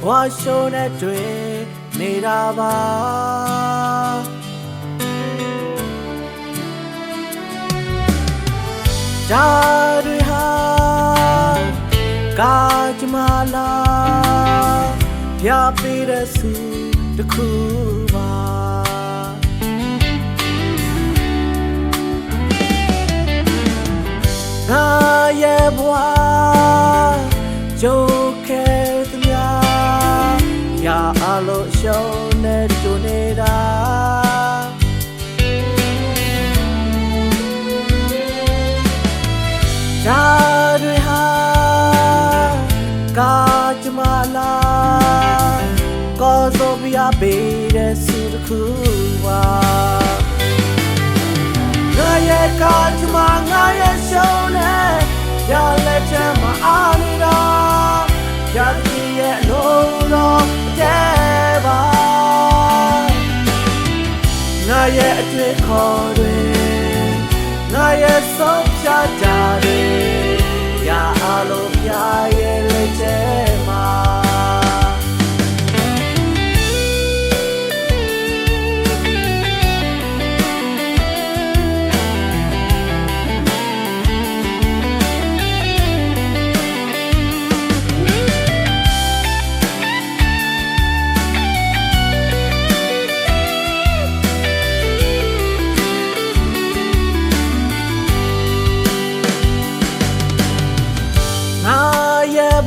ဝါရှုံးတဲ့တွေနေတာပါဓာတွေဟာကာကြမလာပြပေးတဲ့စုတစ်ခုပါငါရဲ့ဘဝကြိုးခဲသမျှရာအလို့ရှုံးနေကြနေတာဓာတွေဟာကာကြမလာကောဆိုပြပေးတဲ့စုတစ်ခုပါငါရဲ့ကာကြမငါရဲ့ရှုံးနေရလက်ချမ်းမအားနေတာရတဲ့ရဲ့အလုံးတော်တဲ့ပါငါရဲ့အတွေ့ခေါ်တွေငါရဲ့ဆုံးဖြတ်ချက်တွေရအလို့ပြရဲ့လက်ချမ်းမှာ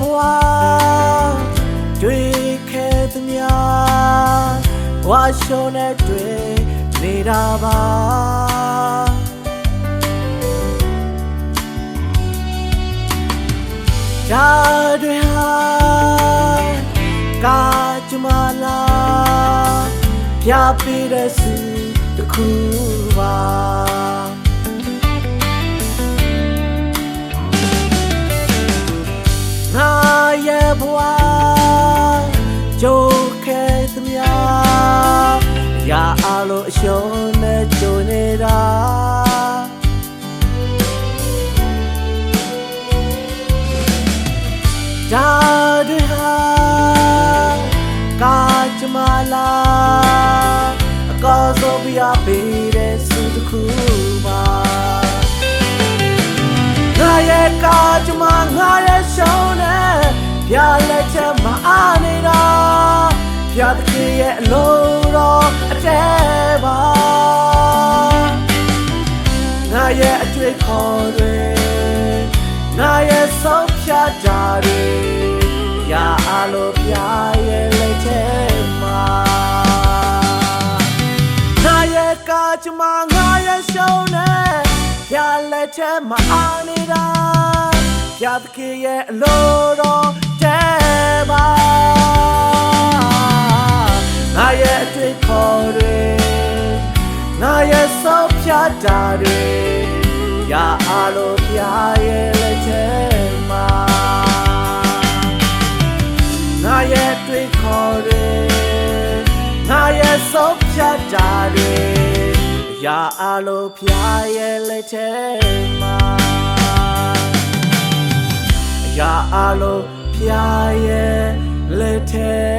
ဘဝတွေ့ခဲ့သမျှဝါရှုံးတဲ့တွေ့နေတာပါဓာတွေဟာကာကြမလာပြပေးတဲ့စုတစ်ခုပါငါရဲ့ဘဝကြိုးခဲသမျှရာအလို့အရှုံးနဲ့ကြိုနေတာဓာတွေဟာကာကြမလာအကောဆိုပြပေးတဲ့စုတစ်ခုပါငါရဲ့ကာကြမငါရဲ့ရှုံးနေပြလက်ချက်မအားနေတာပြတဲ့ရဲ့အလုံးတော်အတဲပါငါရဲ့အတွေ့ခေါ်တွေငါရဲ့ဆုံးဖြတ်ချက်တွေရအလို့ပြရဲ့လက်ချက်မှာငါရဲ့ကာကြမငါရဲ့ရှုံးနေပြလက်ချက်မအားနေတာပြတဲ့ရဲ့အလုံးတော်တဲ့ပါငါရဲ့အတွေ့ခေါ်တွေငါရဲ့ဆုံးဖြတ်ချက်တွေရအလို့ပြရဲ့လက်ချက်မှာငါရဲ့အတွေ့ခေါ်တွေငါရဲ့ဆုံးဖြတ်ချက်တွေရအလို့ပြရဲ့လက်ချက်မှာရအလို့ပြရဲ့လက်ထဲ